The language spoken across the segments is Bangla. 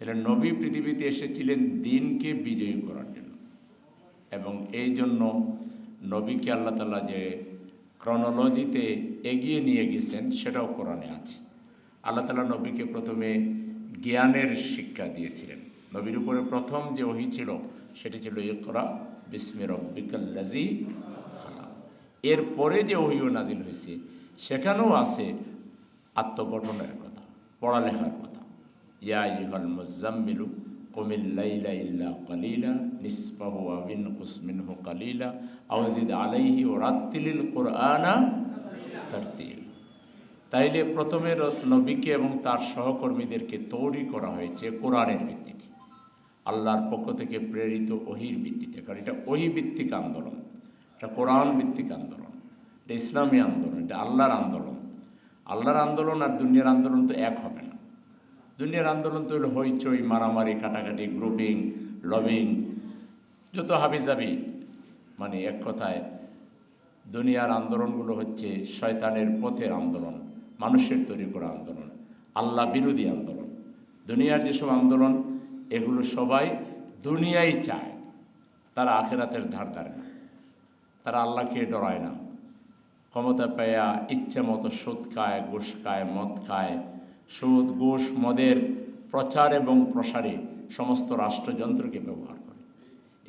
তাহলে নবী পৃথিবীতে এসেছিলেন দিনকে বিজয়ী করার জন্য, এবং এই জন্য নবীকে আল্লাহ তাআলা যে ক্রনোলজিতে এগিয়ে নিয়ে গেছেন সেটাও কোরআনে আছে। আল্লাহ তাআলা নবীকে প্রথমে জ্ঞানের শিক্ষা দিয়েছিলেন। নবীর উপরে প্রথম যে ওহী ছিল সেটি ছিল ইকরা বিসমি রাব্বিকাল্লাযী খালাক। এরপরে যে ওহীও নাজিল হয়েছে সেখানেও আছে আত্মগঠনের কথা, পড়ালেখার কথা। ইয়া আইয়ুহাল মুযাম্মিলু কুমিল লাইলা ইল্লা কালিলা নিসফাহু আও ইনকুস মিনহু কালিলা আও জিদ আলাইহি ওয়ারাত্তিলিল কুরআনা তারতিল। তাইলে প্রথমে নবীকে এবং তার সহকর্মীদেরকে তৈরি করা হয়েছে কোরআনের ভিত্তিতে, আল্লাহর পক্ষ থেকে প্রেরিত ওহীর ভিত্তিতে। কারণ এটা ওহী ভিত্তিক আন্দোলন, এটা কোরআন ভিত্তিক আন্দোলন, এটা ইসলামী আন্দোলন, এটা আল্লাহর আন্দোলন। আল্লাহর আন্দোলন আর দুনিয়ার আন্দোলন তো এক হবে না। দুনিয়ার আন্দোলন তো হলো হইচই, মারামারি, কাটাকাটি, গ্রুপিং, লবিং, যত হাবিজাবি। মানে এক কথায় দুনিয়ার আন্দোলনগুলো হচ্ছে শয়তানের পথের আন্দোলন, মানুষের তৈরি করা আন্দোলন, আল্লাহ বিরোধী আন্দোলন। দুনিয়ার যেসব আন্দোলন এগুলো সবাই দুনিয়াই চায়, তারা আখিরাতের ধার ধারে না, তারা আল্লাহকে ডরায় না। ক্ষমতা পায়া ইচ্ছে মতো সুদ খায়, ঘুষ খায়, মদ খায়। সুদ, ঘুষ, মদের প্রচার এবং প্রসারে সমস্ত রাষ্ট্রযন্ত্রকে ব্যবহার করে।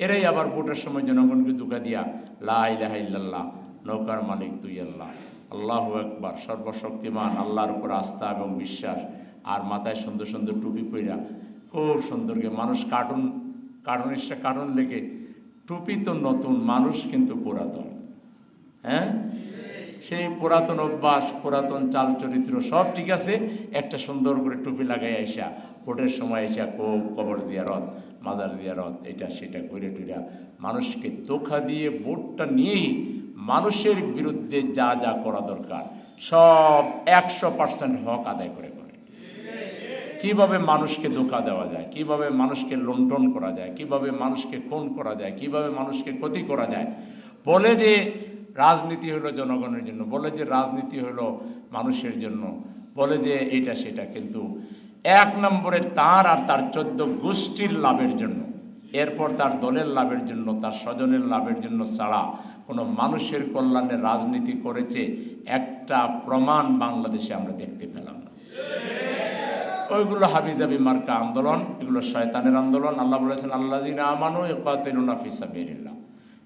এরাই আবার ভোটের সময় জনগণকে ধোঁকা দিয়া লা ইলাহা ইল্লাল্লাহ, নৌকার মালিক তুই আল্লাহ, আল্লাহু আকবার, সর্বশক্তিমান, আল্লাহর উপর আস্থা এবং বিশ্বাস, আর মাথায় সুন্দর সুন্দর টুপি পইরা খুব সুন্দরকে মানুষ কার্টুনিস্টরা কার্টুন লেখে, টুপি তো নতুন, মানুষ কিন্তু পুরাতন। হ্যাঁ, সেই পুরাতন অভ্যাস, পুরাতন চাল চরিত্র সব ঠিক আছে, একটা সুন্দর করে টুপি লাগাই আইসা ভোটের সময় আইসা কবর জিয়ারত, মাজার জিয়ারত, এটা সেটা করে টুইরা মানুষকে ধোঁকা দিয়ে ভোটটা নিয়েই মানুষের বিরুদ্ধে যা যা করা দরকার সব 100% হক আদায় করে। কিভাবে মানুষকে ধোঁকা দেওয়া যায়, কিভাবে মানুষকে লুণ্ঠন করা যায়, কিভাবে মানুষকে খুন করা যায়, কিভাবে মানুষকে ক্ষতি করা যায়। বলে যে রাজনীতি হলো জনগণের জন্য, বলে যে রাজনীতি হলো মানুষের জন্য, বলে যে এটা সেটা, কিন্তু এক নম্বরে তার আর তার 14 গোষ্ঠীর লাভের জন্য, এরপর তার দলের লাভের জন্য, তার স্বজনের লাভের জন্য ছাড়া কোনো মানুষের কল্যাণে রাজনীতি করেছে একটা প্রমাণ বাংলাদেশে আমরা দেখতে পেলাম না। ওইগুলো হাবিজাবি মার্কা আন্দোলন, এগুলো শয়তানের আন্দোলন। আল্লাহ বলেছেন আল্লাযিনা আমানু ইউকাতিলুনা ফি সাবিলিল্লাহ,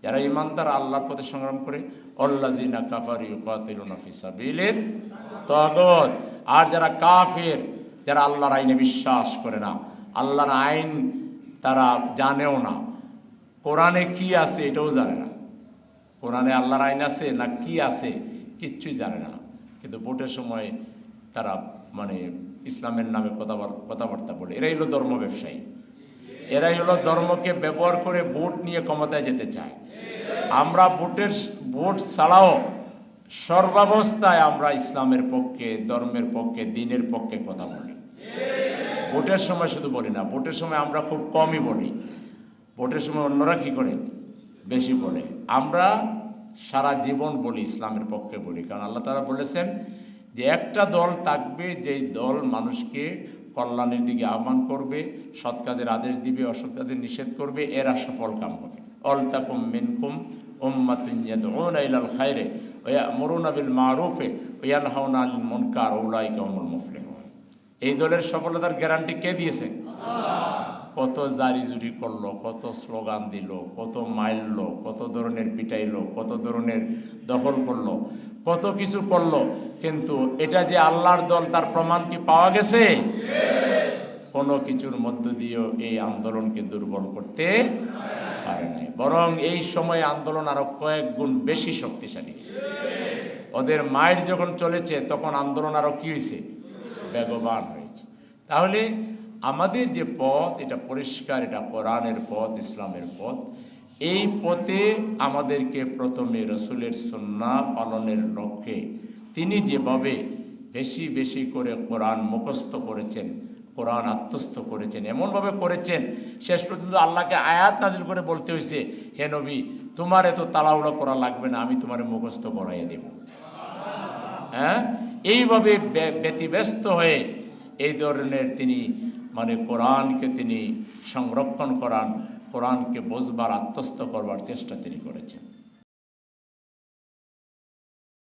যারা ঈমানদার আল্লাহর পথে সংগ্রাম করে, আল্লাযিনা কাফারু ইউকাতিলুনা ফি সাবিলিত তাগুত, আর যারা কাফের, যারা আল্লাহর আইনে বিশ্বাস করে না, আল্লাহর আইন তারা জানেও না, কোরআনে কি আছে এটাও জানে না, কোরআনে আল্লাহর আইন আছে না কি আছে কিচ্ছুই জানে না, কিন্তু ভোটের সময় তারা মানে ইসলামের নামে কথাবার্তা বলে। এরাই হলো ধর্ম ব্যবসায়ী, এরাই হলো ধর্মকে ব্যবহার করে ভোট নিয়ে ক্ষমতায় যেতে চায়। আমরা ভোট ছাড়াও সর্বাবস্থায় আমরা ইসলামের পক্ষে, ধর্মের পক্ষে, দ্বীনের পক্ষে কথা বলি। ভোটের সময় শুধু বলি না, ভোটের সময় আমরা খুব কমই বলি, ভোটের সময় অন্যরা কি করে বেশি বলে। আমরা সারা জীবন বলি ইসলামের পক্ষে বলি, কারণ আল্লাহ তাআলা বলেছেন যে একটা দল থাকবে যেই দল মানুষকে কল্যাণের দিকে আহ্বান করবে, সৎ কাজের আদেশ দিবে, অসৎ কাজের নিষেধ করবে, এরা সফল কাম হবে। অলতাকুম মিনকুম উম্মাতুন ইয়াদউনা ইলাল খায়রি ওয়া ইয়ামুরুনা বিল মারুফি ওয়া ইয়ানহাউনা আনিল মুনকার উলাইকা হুমুল মুফলিহুন। এই দলের সফলতার গ্যারান্টি কে দিয়েছে? কত জারি জুরি করলো, কত স্লোগান দিল, কত মাইললো, কত ধরনের পিটাইলো, কত ধরনের দখল করলো, কত কিছু করলো, কিন্তু এটা যে আল্লাহর দল তার প্রমাণ কি পাওয়া গেছে? কোনো কিছুর মধ্য দিয়েও এই আন্দোলনকে দুর্বল করতে পারে নাই, বরং এই সময় আন্দোলন আরো কয়েক গুণ বেশি শক্তিশালী হয়েছে। ওদের মাইর যখন চলেছে তখন আন্দোলন আরো কি হয়েছে? বেগবান হয়েছে। তাহলে আমাদের যে পথ এটা পরিষ্কার, এটা কোরআনের পথ, ইসলামের পথ। এই পথে আমাদেরকে প্রথমে রসুলের সুন্নাহ পালনের লক্ষ্যে তিনি যেভাবে বেশি বেশি করে কোরআন মুখস্থ করেছেন, কোরআন আত্মস্থ করেছেন, এমনভাবে করেছেন শেষ পর্যন্ত আল্লাহকে আয়াত নাজিল করে বলতে হয়েছে, হে নবী তোমার এত তাড়াহুড়ো করা লাগবে না, আমি তোমার মুখস্থ করাইয়া দেব। এইভাবে ব্যতিব্যস্ত হয়ে এই ধরনের তিনি মানে কোরআনকে তিনি সংরক্ষণ করান, কোরআনকে বোঝবার আত্মস্থ করবার চেষ্টা তিনি করেছেন।